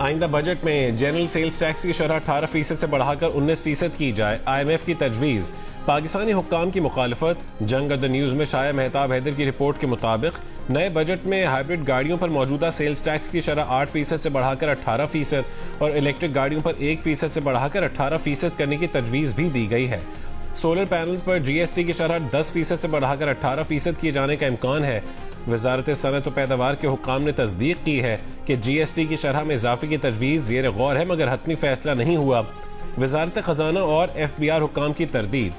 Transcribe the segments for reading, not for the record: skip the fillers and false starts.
आइंदा बजट में general sales tax की शरह 18% से बढ़ाकर 19% की जाए, IMF की तजवीज़। पाकिस्तानी हुक्काम की मुखालफत। जंग द न्यूज़ में शाया मेहताब हैदर की रिपोर्ट के मुताबिक नए बजट में हाइब्रिड गाड़ियों पर मौजूदा सेल्स टैक्स की शरह 8% से बढ़ाकर 18% और इलेक्ट्रिक गाड़ियों पर 1% से बढ़ाकर 18% करने की तजवीज़ भी दी गई है। सोलर पैनल्स पर GST की शरह 10% से बढ़ाकर 18% किए जाने का इम्कान है। वजारत सनअत व पैदावार के हुक्काम ने तस्दीक की है कि GST की शरह में इजाफे की तजवीज़ ज़ेर गौर है, मगर हतमी फैसला नहीं हुआ। वजारत खजाना और FBR हुक्काम की तरदीद,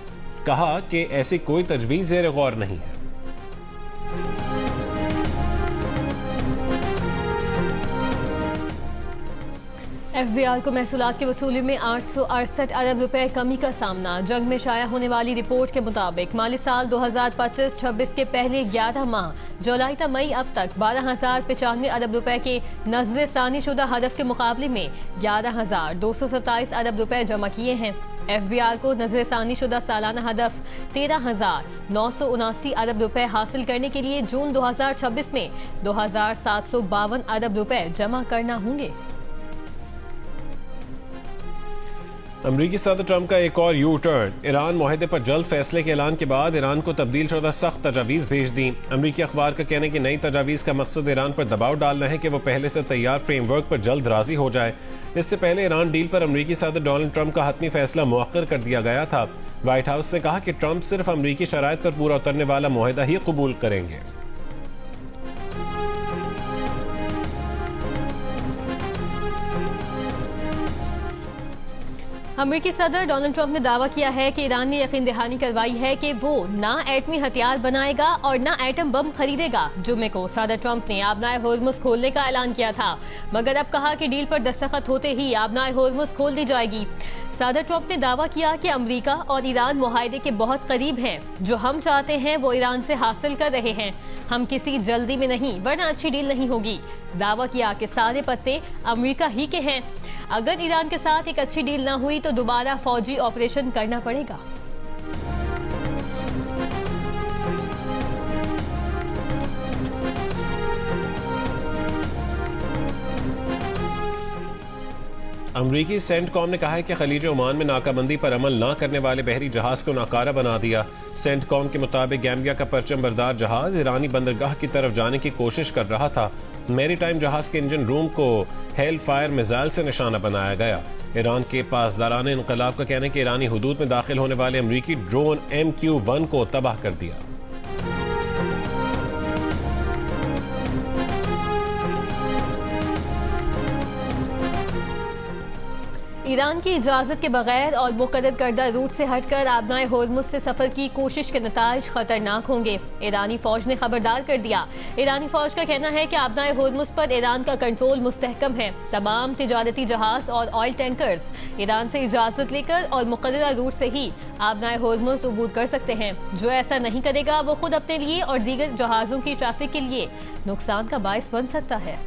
कहा कि ऐसी कोई तजवीज़ ज़ेर गौर नहीं है। FBR को महसूलात की वसूली में 868 अरब रुपए कमी का सामना। जंग में शाया होने वाली रिपोर्ट के मुताबिक माली साल 2025-26 के पहले 11 माह जुलाई से मई अब तक 12,095 अरब रुपए के नजर सानी शुदा हदफ के मुकाबले में 11,227 अरब रुपए जमा किए हैं। FBR को नजर सानी शुदा सालाना हदफ 13,979 अरब रुपए हासिल करने के लिए जून 2026 में 2,752 अरब रुपए जमा करना होंगे। अमरीकी सदर ट्रंप का एक और यू टर्न। ईरान मुआहदे पर जल्द फैसले के ऐलान के बाद ईरान को तब्दील शुदा सख्त तजावीज़ भेज दी। अमरीकी अखबार का कहना है कि नई तजावीज़ का मकसद ईरान पर दबाव डालना है कि वो पहले से तैयार फ्रेमवर्क पर जल्द राजी हो जाए। इससे पहले ईरान डील पर अमरीकी सदर डोनाल्ड ट्रंप का हतमी फैसला मुअक्कर कर दिया गया था। व्हाइट हाउस ने कहा कि ट्रंप सिर्फ अमरीकी शराइत पर पूरा उतरने वाला मुआहदा ही कबूल करेंगे। अमेरिकी सदर डोनाल्ड ट्रंप ने दावा किया है कि ईरान ने यकीन दहानी करवाई है कि वो ना एटमी हथियार बनाएगा और ना एटम बम खरीदेगा। जुमे को सदर ट्रंप ने आबनाए होर्मुज खोलने का ऐलान किया था, मगर अब कहा कि डील पर दस्तखत होते ही आबनाए होर्मुज खोल दी जाएगी। सदर ट्रंप ने दावा किया कि अमेरिका और ईरान मुआहदे के बहुत करीब हैं। जो हम चाहते हैं वो ईरान से हासिल कर रहे हैं। हम किसी जल्दी में नहीं, वरना अच्छी डील नहीं होगी। दावा किया कि सारे पत्ते अमेरिका ही के हैं। अगर ईरान के साथ एक अच्छी डील न हुई तो दोबारा फौजी ऑपरेशन करना पड़ेगा। अमरीकी सेंटकॉम ने कहा है कि खलीज ओमान में नाकाबंदी पर अमल न करने वाले बहरी जहाज को नाकारा बना दिया। सेंटकॉम के मुताबिक गैम्बिया का परचम बरदार जहाज ईरानी बंदरगाह की तरफ जाने की कोशिश कर रहा था। मैरीटाइम जहाज के इंजन रूम को हेल फायर मिसाइल से निशाना बनाया गया। ईरान के पासदारान इनकलाब का कहना है कि ईरानी हुदूद में दाखिल होने वाले अमरीकी ड्रोन MQ-1 को तबाह कर दिया। ईरान की इजाजत के बगैर और मुकर्रर करदा रूट से हटकर आबनाए होर्मुज से सफर की कोशिश के नताइज खतरनाक होंगे। ईरानी फौज ने खबरदार कर दिया। ईरानी फौज का कहना है कि आबनाए होर्मुज पर ईरान का कंट्रोल मुस्तहकम है। तमाम तिजारती जहाज और ऑयल टैंकर्स ईरान से इजाजत लेकर और मुकर्रर रूट से ही आबनाए होर्मुज अबूर कर सकते हैं। जो ऐसा नहीं करेगा वो खुद अपने लिए और दीगर जहाजों की ट्रैफिक के लिए नुकसान का बायस बन सकता है।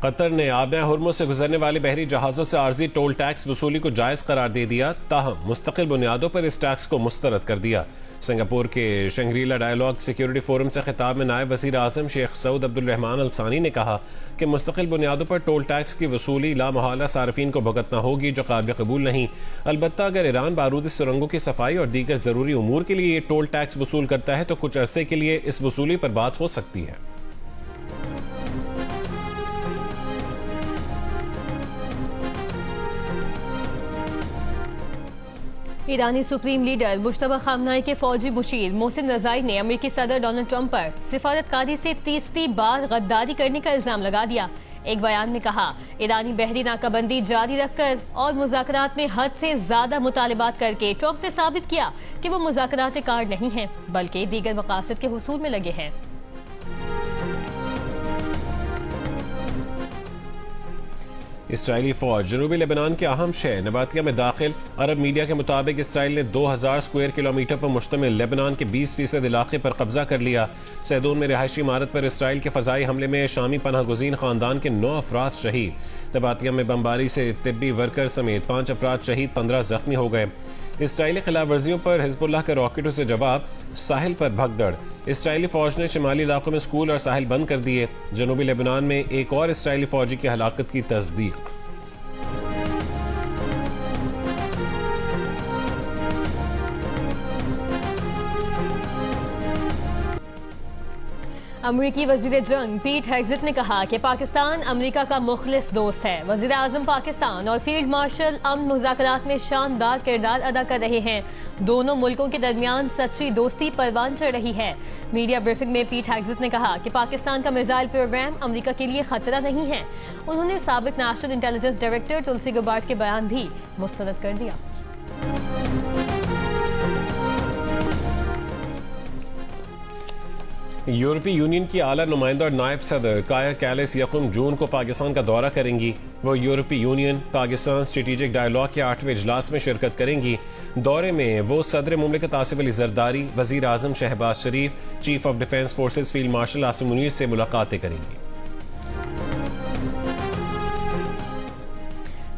कतर ने आबनाए होर्मुज से गुजरने वाले बहरी जहाजों से आर्जी टोल टैक्स वसूली को जायज करार दे दिया, ताहम मुस्तकिल बुनियादों पर इस टैक्स को मुस्तरद कर दिया। सिंगापुर के शंग्रीला डायलॉग सिक्योरिटी फोरम से खिताब में नायब वज़ीर आज़म शेख सऊद अब्दुल रहमान अल सानी ने कहा कि मुस्तकिल बुनियादों पर टोल टैक्स की वसूली लामहला सार्फिन को भुगतना होगी, जो काबिल कबूल नहीं। अलबत्ता अगर ईरान बारूदी सुरंगों की सफाई और दीगर जरूरी उमूर के लिए ये टोल टैक्स वसूल करता है तो कुछ अरसे के लिए इस वसूली पर बात हो सकती है। ईरानी सुप्रीम लीडर मुश्तबा खामनाई के फौजी मुशीर मोहसिन रजाई ने अमेरिकी सदर डोनाल्ड ट्रंप पर सिफारतकारी से तीसरी बार गद्दारी करने का इल्जाम लगा दिया। एक बयान में कहा, ईरानी बहरी नाकाबंदी जारी रखकर और मुज़ाकरात में हद से ज्यादा मुतालिबात करके ट्रंप ने साबित किया कि वो मुज़ाकरात कार नहीं हैं, बल्कि दीगर मकासद के हुसूल में लगे हैं। इसराइली फौज जनूबी लेबनान के अहम शहर नबातिया में दाखिल। अरब मीडिया के मुताबिक इसराइल ने 2000 स्क्वायर किलोमीटर पर मुश्तमिल लेबनान के 20% इलाके पर कब्जा कर लिया। सैदून में रिहायशी इमारत पर इसराइल के फजाई हमले में शामी पनाह गुज़ीन खानदान के 9 अफराद शहीद। नबातिया में बमबारी से तिब्बी वर्कर समेत 5 अफराद शहीद, 15 जख्मी हो गए। इसराइली खिलाफ वर्जियों पर हिजबुल्लाह के रॉकेटों से जवाब, साहिल पर भगदड़। इसराइली फौज ने शिमाली इलाकों में स्कूल और साहिल बंद कर दिए। जनूबी लेबनान में एक और इसराइली फौजी की हलाकत की तस्दीक। अमरीकी वजीर जंग पीट हेग्सेट ने कहा कि पाकिस्तान अमरीका का मुखलिस दोस्त है। वजीर आजम पाकिस्तान और फील्ड मार्शल अमन मुज़ाकरात में शानदार किरदार अदा कर रहे हैं। दोनों मुल्कों के दरमियान सच्ची दोस्ती परवान चढ़ रही है। मीडिया ब्रीफिंग में पीट हेग्सेट ने कहा कि पाकिस्तान का मिसाइल प्रोग्राम अमरीका के लिए खतरा नहीं है। उन्होंने साबिक नेशनल इंटेलिजेंस डायरेक्टर तुलसी गबार्ड के बयान भी मुस्तरद कर दिया। यूरोपीय यूनियन की आला नुमाइंदा और नायब सदर काया कैलिस यकम जून को पाकिस्तान का दौरा करेंगी। वो यूरोपीय यूनियन पाकिस्तान स्ट्रेटेजिक डायलॉग के 8वें इजलास में शिरकत करेंगी। दौरे में वो सदर मुमलिकत आसिफ अली जरदारी, वजीर आजम Shehbaz Sharif, chief of defence forces field marshal Asim Munir से मुलाकातें करेंगी।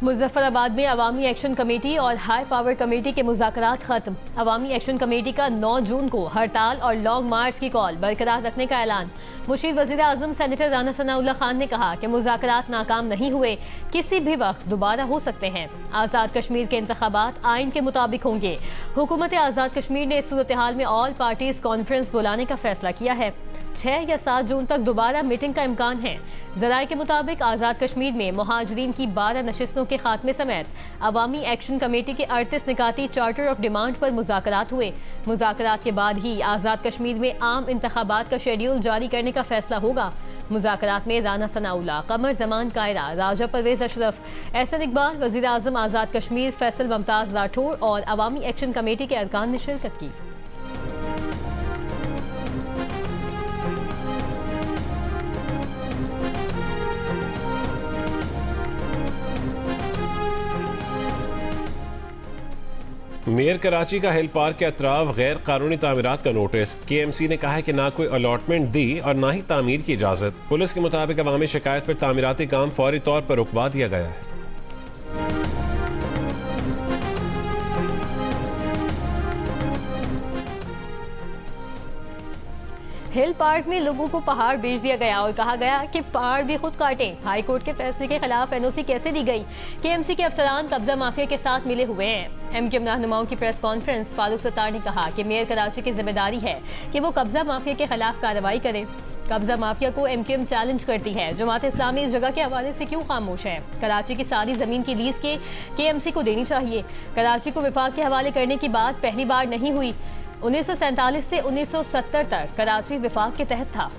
मुजफ्फराबाद में अवामी एक्शन कमेटी और हाई पावर कमेटी के मुज़ाकरात खत्म। अवामी एक्शन कमेटी का 9 जून को हड़ताल और लॉन्ग मार्च की कॉल बरकरार रखने का ऐलान। मुशीर वजीर आजम सेनेटर राना सनाउल्लाह खान ने कहा कि मुज़ाकरात नाकाम नहीं हुए, किसी भी वक्त दोबारा हो सकते हैं। आज़ाद कश्मीर के इंतखाबात आइन के मुताबिक होंगे। हुकूमत आज़ाद कश्मीर ने इस सूरत हाल में ऑल पार्टीज कॉन्फ्रेंस बुलाने का फैसला किया है। 6 या 7 जून तक दोबारा मीटिंग का इम्कान है। जराये के मुताबिक आज़ाद कश्मीर में मुहाजिरीन की 12 नशिस्तों के खात्मे समेत अवामी एक्शन कमेटी के 38 निकाती चार्टर ऑफ डिमांड पर मुज़ाकरात हुए। मुज़ाकरात के बाद ही आज़ाद कश्मीर में आम इंतखाबात का शेड्यूल जारी करने का फैसला होगा। मुज़ाकरात में राना सनाउल्लाह, कमर जमान कायरा, राजा परवेज अशरफ, एहसन इकबाल, वज़ीर आज़म आज़ाद कश्मीर फैसल मुमताज़ राठौर और अवामी एक्शन कमेटी के अरकान ने शिरकत की। मेयर कराची का हिल पार्क के अतराफ गैर कानूनी तामीरात का नोटिस। KMC ने कहा है कि ना कोई अलॉटमेंट दी और ना ही तामीर की इजाजत। पुलिस के मुताबिक अवामी शिकायत पर तामीराती काम फौरी तौर पर रुकवा दिया गया है। हिल पार्क में लोगों को पहाड़ बेच दिया गया और कहा गया कि पहाड़ भी खुद काटें। हाई कोर्ट के फैसले के खिलाफ NOC कैसे दी गई? KMC के अफसरान कब्जा माफिया के साथ मिले हुए हैं। MQM रहनुमाओं की प्रेस कॉन्फ्रेंस। फारूक सत्तार ने कहा कि मेयर कराची की जिम्मेदारी है कि वो कब्जा माफिया के खिलाफ कार्रवाई करे। कब्जा माफिया को MQM चैलेंज करती है। जमात इस्लामी इस जगह के हवाले से क्यों खामोश है? कराची की सारी जमीन की लीज के KMC को देनी चाहिए। कराची को विफाक के हवाले करने की बात पहली बार नहीं हुई। 1947 से 1970 तक कराची विफाक के तहत था।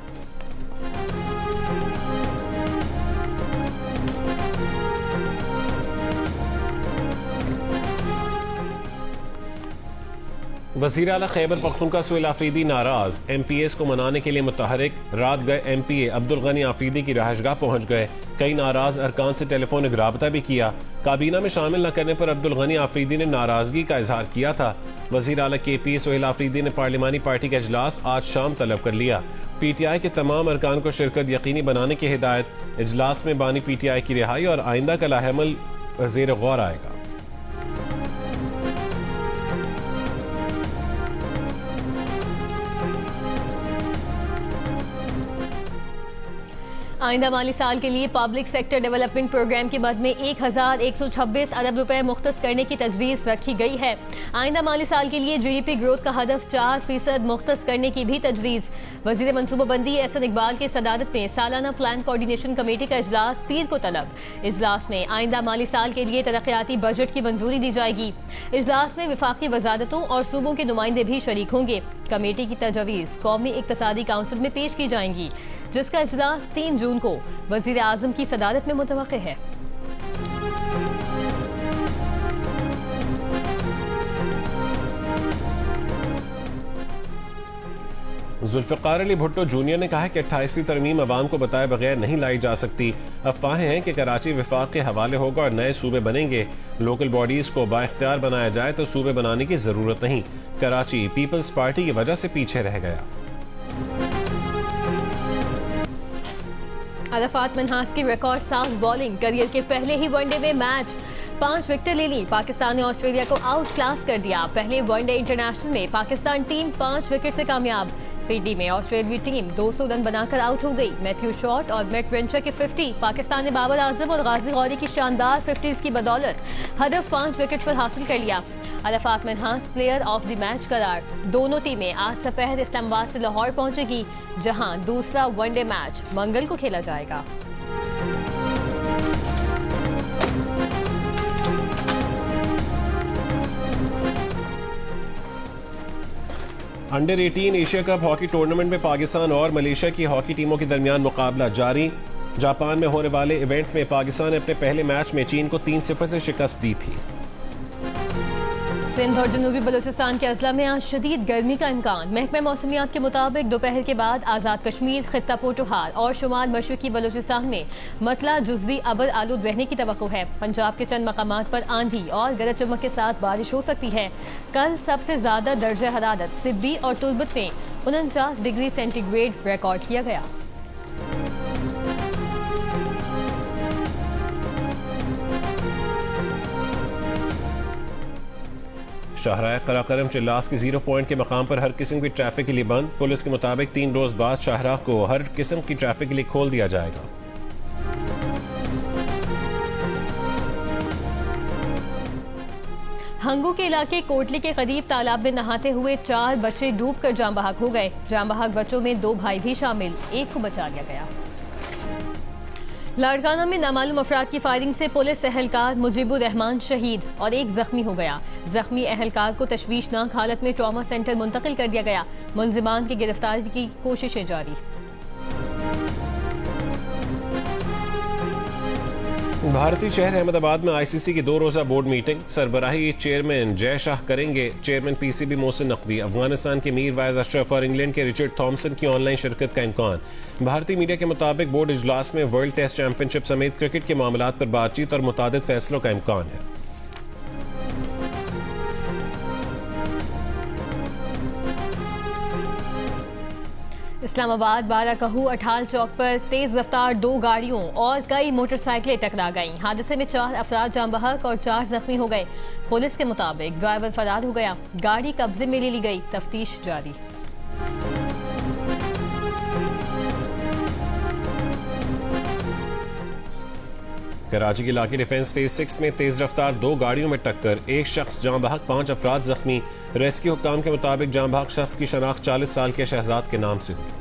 वज़ीर आला खैबर पख्तूनख्वा सुहेल आफरीदी नाराज। MPAs को मनाने के लिए मुतहरिक। रात गए MPA अब्दुल गनी आफरीदी की रहायशगाह पहुंच गए। कई नाराज अरकान से टेलीफोनिक राबता भी किया। काबीना में शामिल न करने पर अब्दुल गनी आफरीदी ने नाराजगी का इजहार किया था। वज़ीर आला KPA सुहेल आफरीदी ने पार्लिमानी पार्टी का इजलास आज शाम तलब कर लिया। PTI के तमाम अरकान को शिरकत यकीनी बनाने की हिदायत। इजलास में बानी PTI की रिहाई और आइंदा का लाहेमल ज़ेर गौर आएगा। आइंदा माली साल के लिए पब्लिक सेक्टर डेवलपमेंट प्रोग्राम की मद में 1126 अरब रुपए मुख्तस करने की तजवीज़ रखी गई है। आइंदा माली साल के लिए GDP ग्रोथ का हदफ 4% मुख्तस करने की भी तजवीज़। वज़ीर मनसूबाबंदी एहसन इकबाल की सदारत में सालाना प्लान कोऑर्डिनेशन कमेटी का इजलास पीर को तलब। इजलास में आइंदा माली साल के लिए तरक्याती बजट की मंजूरी दी जाएगी। इजलास में विफाकी वजारतों और सूबों के नुमाइंदे भी शरीक होंगे। कमेटी की तजवीज़ कौमी इक्तसादी काउंसिल में पेश की जाएंगी, जिसका इजलास 3 जून को वज़ीर आज़म की सदारत में मुतवक्किल है। जुल्फ़िकार अली भुट्टो जूनियर ने कहा है कि 28वीं तरमीम अवाम को बताए बगैर नहीं लाई जा सकती। अफवाहें हैं कि कराची विफाक के हवाले होगा और नए सूबे बनेंगे। लोकल बॉडीज को बाइख्तियार बनाया जाए तो सूबे बनाने की जरूरत नहीं। कराची पीपल्स पार्टी की वजह से पीछे रह गया। अरफात मनहास की रिकॉर्ड साफ बॉलिंग। करियर के पहले ही वनडे में मैच 5 विकेट ले ली। पाकिस्तान ने ऑस्ट्रेलिया को आउट क्लास कर दिया। पहले वनडे इंटरनेशनल में पाकिस्तान टीम 5 विकेट से कामयाब। पीडी में ऑस्ट्रेलियाई टीम 200 रन बनाकर आउट हो गई। मैथ्यू शॉट और मैट वेंचर के 50, पाकिस्तान ने बाबर आजम और गाजी गौरी की शानदार 50s की बदौलत हदफ 5 विकेट पर हासिल कर लिया। Arafat Minhas player of the match करार। दोनों टीमें आज दोपहर इस्लामाबाद से लाहौर पहुंचेगी, जहां दूसरा वनडे मैच मंगल को खेला जाएगा। Under 18 Asia cup hockey tournament में पाकिस्तान और मलेशिया की हॉकी टीमों के दरमियान मुकाबला जारी। जापान में होने वाले इवेंट में पाकिस्तान ने अपने पहले मैच में चीन को 3-0 से शिकस्त दी थी। सिंध और जनूबी बलूचिस्तान के अजला में आज शदीद गर्मी का इम्कान। महकमे मौसमियात के मुताबिक दोपहर के बाद आज़ाद कश्मीर, खित्ता पोटोहार और शुमाल मशरकी बलूचिस्तान में मतला जुज़वी अबर आलूद रहने की तवक्को है। पंजाब के चंद मकामात पर आंधी और गरज चमक के साथ बारिश हो सकती है। कल सबसे ज्यादा दर्जा हरारत सिब्बी और तुर्बत में 49 डिग्री सेंटीग्रेड रिकॉर्ड किया गया। शाहराह कराकरम चिल्लास की 0 पॉइंट के मकाम पर हर किस्म की ट्रैफिक के लिए बंद। पुलिस के मुताबिक 3 रोज बाद शाहराह को हर किस्म की ट्रैफिक के लिए खोल दिया जाएगा। हंगू के इलाके कोटली के करीब तालाब में नहाते हुए 4 बच्चे डूबकर जाम बहक हो गए। जाम बहक बच्चों में 2 भाई भी शामिल, एक को बचा लिया गया। लाड़काना में नामालूम अफराद की फायरिंग से पुलिस एहलकार मुजीबुर रहमान शहीद और एक जख्मी हो गया। जख्मी एहलकार को तशवीशनाक हालत में ट्रॉमा सेंटर मुंतकिल कर दिया गया। मुलजिमान की गिरफ्तारी की कोशिशें जारी। भारतीय शहर अहमदाबाद में आईसीसी की 2 रोजा board meeting. सरबराही chairman Jay Shah करेंगे। चेयरमैन पीसीबी मोहसिन नकवी, अफगानिस्तान के मीर वाइज अशरफ और इंग्लैंड के रिचर्ड थॉमसन की ऑनलाइन शिरकत का इम्कान। भारतीय मीडिया के मुताबिक बोर्ड इजलास में वर्ल्ड टेस्ट चैंपियनशिप समेत क्रिकेट के मामलात पर बातचीत और मुतादिद फैसलों का इम्कान है। इस्लामाबाद बाराकहू अठाल चौक पर तेज रफ्तार 2 गाड़ियों और कई मोटरसाइकिलें टकरा गईं। हादसे में 4 अफराद जाम बहक और 4 जख्मी हो गए। पुलिस के मुताबिक ड्राइवर फरार हो गया। गाड़ी कब्जे में ले ली गई, तफ्तीश जारी। कराची के इलाके डिफेंस फेज 6 में तेज रफ्तार 2 गाड़ियों में टक्कर, एक शख्स जाम बहक, 5 अफराद जख्मी। रेस्क्यू हुक्काम के मुताबिक जाम बहक शख्स की शनाख्त 40 साल के शहजाद के नाम से हुई।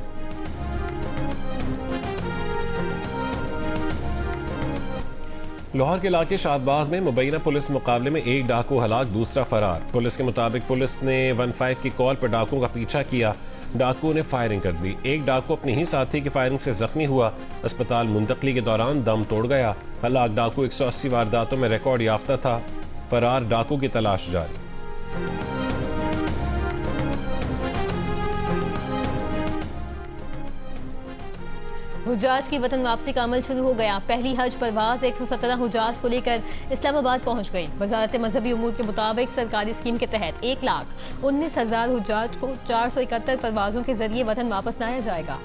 लाहौर के इलाके शादबाग में मुबैना पुलिस मुकाबले में एक डाकू हलाक, दूसरा फरार। पुलिस के मुताबिक पुलिस ने 15 की कॉल पर डाकुओं का पीछा किया। डाकुओं ने फायरिंग कर दी। एक डाकू अपने ही साथी की फायरिंग से जख्मी हुआ। अस्पताल मुंतकली के दौरान दम तोड़ गया। हलाक डाकू 180 वारदातों में रिकॉर्ड याफ्ता था। फरार डाकू की तलाश जारी। हुज्जाज की वतन वापसी का अमल शुरू हो गया। पहली हज परवाज 117 हुज्जाज को लेकर इस्लामाबाद पहुंच गई। वजारत मजहबी उमूर के मुताबिक सरकारी स्कीम के तहत 1,19,000 हुज्जाज को 471 परवाजों के जरिए वतन वापस लाया जाएगा।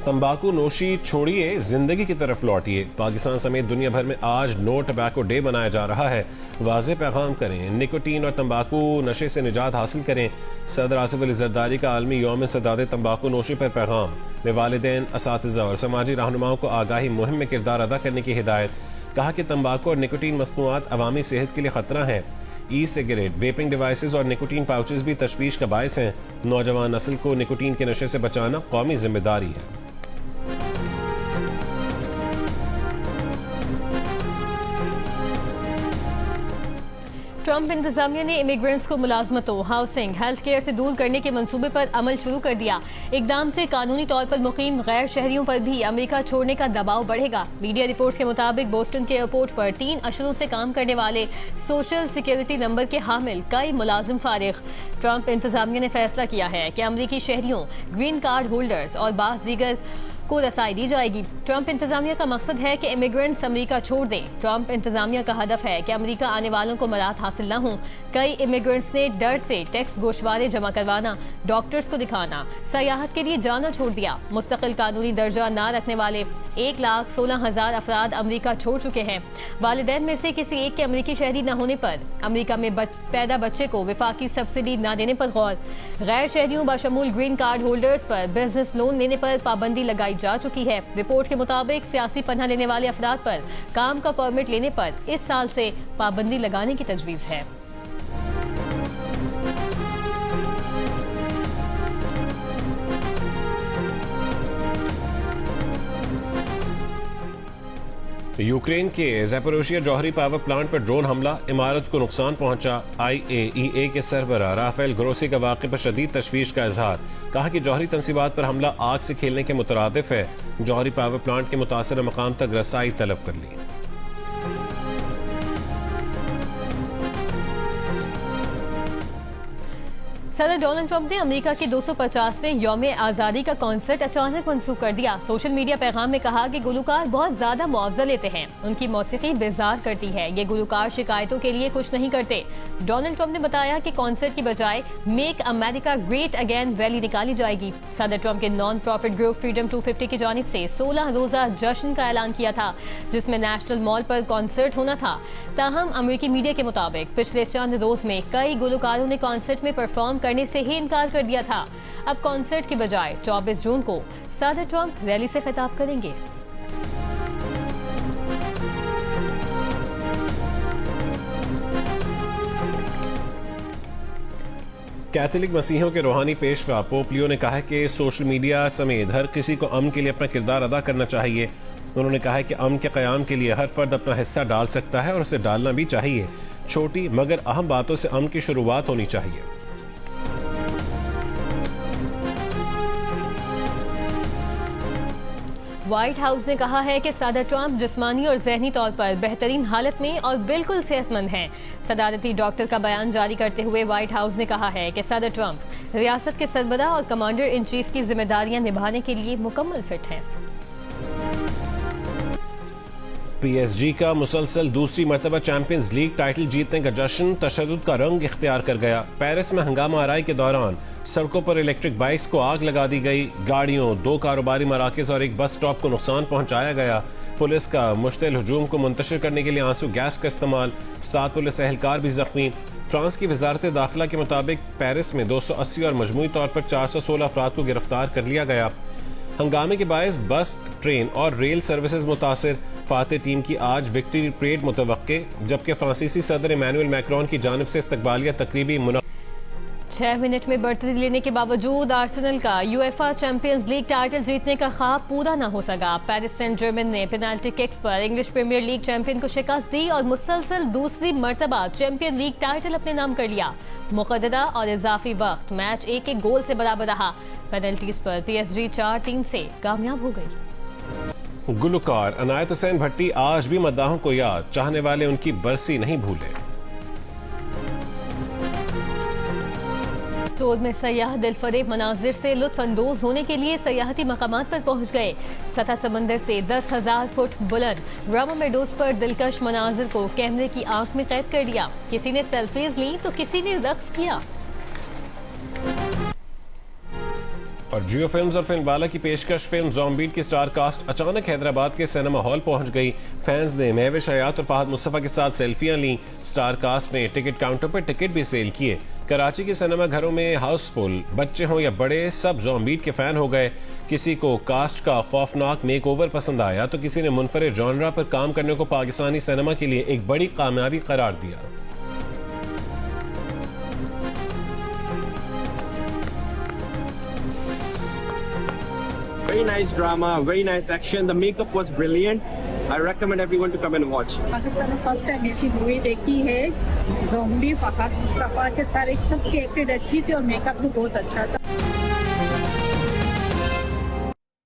तंबाकू नोशी छोड़िए, जिंदगी की तरफ लौटिए। पाकिस्तान समेत दुनिया भर में आज नो टबैको डे मनाया जा रहा है। वाज़ेह पैगाम करें, निकोटीन और तंबाकू नशे से निजात हासिल करें। सदर आसिफ अली जरदारी का आलमी यौम सदाद तंबाकू नोशी पर पैगाम में वालिदैन, असातिज़ा और समाजी रहनुमाओं को आगाही मुहिम में किरदार अदा करने की हिदायत। कहा कि तंबाकू और निकोटीन मसनूआत अवामी सेहत के लिए खतरा है। ई सिगरेट, वेपिंग डिवाइसेस और निकोटीन पाउचेस भी तशवीश का बायस हैं। नौजवान नस्ल को निकोटीन के नशे से बचाना कौमी जिम्मेदारी है। ट्रंप इंतजामिया ने इमिग्रेंट्स को मुलाजमतों, हाउसिंग, हेल्थ केयर से दूर करने के मंसूबे पर अमल शुरू कर दिया। इकदाम से कानूनी तौर पर मुकीम गैर शहरियों पर भी अमेरिका छोड़ने का दबाव बढ़ेगा। मीडिया रिपोर्ट्स के मुताबिक बोस्टन के एयरपोर्ट पर 3 अशरों से काम करने वाले सोशल सिक्योरिटी नंबर के हामिल कई मुलाजिम फारिग। ट्रंप इंतजामिया ने फैसला किया है कि अमरीकी शहरियों, ग्रीन कार्ड होल्डर्स और बास दीगर को रसाई दी जाएगी। ट्रंप इंतजामिया का मकसद है कि इमिग्रेंट्स अमेरिका छोड़ दें। ट्रंप इंतजामिया का हदफ है कि अमेरिका आने वालों को मराहत हासिल न हो। कई इमिग्रेंट्स ने डर से टैक्स गोशवारे जमा करवाना, डॉक्टर्स को दिखाना, सयाहत के लिए जाना छोड़ दिया। मुस्तकिल कानूनी दर्जा न रखने वाले 1,16,000 अफराद अमेरिका छोड़ चुके हैं। वालिदैन में से किसी एक के अमेरिकी शहरी न होने पर, अमेरिका में पैदा बच्चे को विफाकी सब्सिडी न देने पर गौर, गैर शहरियों बशमूल ग्रीन कार्ड होल्डर्स पर बिजनेस लोन लेने पर पाबंदी लगाई जा चुकी है। रिपोर्ट के मुताबिक सियासी पनाह लेने वाले अफराद पर काम का परमिट लेने पर इस साल से पाबंदी लगाने की तजवीज है। यूक्रेन के ज़ैपोरिज़िया जौहरी पावर प्लांट पर ड्रोन हमला, इमारत को नुकसान पहुंचा। IAEA के सरबराह राफेल ग्रोसी का वाक़े पर शदीद तशवीश का इजहार। कहा कि जौहरी तंसीबात पर हमला आग से खेलने के मुतरादिफ है। जौहरी पावर प्लांट के मुतासर मकाम तक रसाई तलब कर ली। सदर डोनाल्ड ट्रंप ने अमेरिका के 250वें यौम आज़ादी का कॉन्सर्ट अचानक मनसूख कर दिया। सोशल मीडिया पैगाम में कहा कि गुलकार बहुत ज्यादा मुआवजा लेते हैं, उनकी मौसीकी बेजार करती है, ये गुलकार शिकायतों के लिए कुछ नहीं करते। डोनाल्ड ट्रंप ने बताया कि कॉन्सर्ट की बजाय make America great again rally निकाली जाएगी। सदर ट्रंप के नॉन प्रॉफिट ग्रुप फ्रीडम 250 की जानिब से 16 रोजा जश्न का ऐलान किया था, जिसमें नेशनल मॉल पर कॉन्सर्ट होना था। ताहम अमेरिकी मीडिया के मुताबिक पिछले चंद रोज में कई गुलकारों ने कॉन्सर्ट में परफॉर्म करने से ही इनकार कर दिया था। अब कॉन्सर्ट की बजाय 24 जून को सदर ट्रंप रैली से खिताब करेंगे। कैथोलिक मसीहियों के रूहानी पेशवा पोप लियो ने कहा है कि सोशल मीडिया समेत हर किसी को अमन के लिए अपना किरदार अदा करना चाहिए। उन्होंने कहा है कि अमन के क़याम के लिए हर फर्द अपना हिस्सा डाल सकता है और उसे डालना भी चाहिए। छोटी मगर अहम बातों से अमन की शुरुआत होनी चाहिए। व्हाइट हाउस ने कहा है कि सदर ट्रंप जिस्मानी और जहनी तौर पर बेहतरीन हालत में और बिल्कुल सेहतमंद हैं। सदारती डॉक्टर का बयान जारी करते हुए व्हाइट हाउस ने कहा है कि सदर ट्रंप रियासत के सरबराह और कमांडर इन चीफ की जिम्मेदारियां निभाने के लिए मुकम्मल फिट हैं। PSG का मुसलसल दूसरी मरतबा चैंपियंस लीग टाइटल जीतने का जश्न तशद्दुद का रंग इख्तियार कर गया। पेरिस में हंगामा आराई के दौरान सड़कों पर इलेक्ट्रिक बाइक्स को आग लगा दी गई। गाड़ियों, 2 कारोबारी मराकज़ और एक बस स्टॉप को नुकसान पहुंचाया गया। पुलिस का मुश्तिल हुजूम को मुंतशिर करने के लिए आंसू गैस का इस्तेमाल। 7 पुलिस एहलकार भी जख्मी। फ्रांस की वजारत दाखिला के मुताबिक पेरिस में 280 और मजमूई तौर पर 416 अफराद को गिरफ्तार कर लिया गया। हंगामे के बायस बस, ट्रेन और रेल सर्विसेज मुतासिर। फाते टीम की आज विक्ट्री परेड मुतवक्के, जबकि फ्रांसीसी सदर इमैनुअल मैक्रोन की जानिब से इस्तकबालिया तकरीबी 6 मिनट में बढ़ती लेने के बावजूद आर्सेनल का यूएफा चैंपियंस लीग टाइटल जीतने का ख्वाब पूरा न हो सका। पेरिस सेंट जर्मन ने पेनाल्टी किक्स पर इंग्लिश प्रीमियर लीग चैंपियन को शिकस्त दी और मुसलसल दूसरी मर्तबा चैंपियन लीग टाइटल अपने नाम कर लिया। मुक़द्दरा और इजाफी वक्त मैच 1-1 गोल से बराबर रहा। पेनल्टीज पर PSG 4-3 से कामयाब हो गई। गुलकार अनायत हुसैन भट्टी आज भी मद्दाहों को याद, चाहने वाले उनकी बरसी नहीं भूले। सोद में सयाह दिलफरेब मनाजिर से लुत्फ अंदोज होने के लिए सयाहती मकामात पर पहुंच गए। सतह समंदर से 10,000 फुट बुलंद रामा मेडोज पर दिलकश मनाजिर को कैमरे की आंख में कैद कर लिया। किसी ने सेल्फीज ली तो किसी ने रक्स किया। और जियो फिल्म्स और फिल्म वाला की पेशकश फिल्म ज़ॉम्बीट की स्टार कास्ट अचानक हैदराबाद के सिनेमा हॉल पहुंच गई। फैंस ने महविश हयात और फहद मुस्तफ़ा के साथ सेल्फियां ली। स्टार कास्ट ने टिकट काउंटर पर टिकट भी सेल किए। कराची के सिनेमा घरों में हाउसफुल, बच्चे हों या बड़े, सब ज़ॉम्बीट के फैन हो गए। किसी को कास्ट का खौफनाक मेकओवर पसंद आया तो किसी ने मुनफरिद जॉनरा पर काम करने को पाकिस्तानी सिनेमा के लिए एक बड़ी कामयाबी करार दिया। Very nice drama, very nice action. The makeup was brilliant. I recommend everyone to come and watch. Pakistan में फर्स्ट टाइम ऐसी मूवी देखी है। ज़ॉम्बी फहद मुस्तफा के सारे सबकी एक्टिंग अच्छी थी और मेकअप भी बहुत अच्छा था।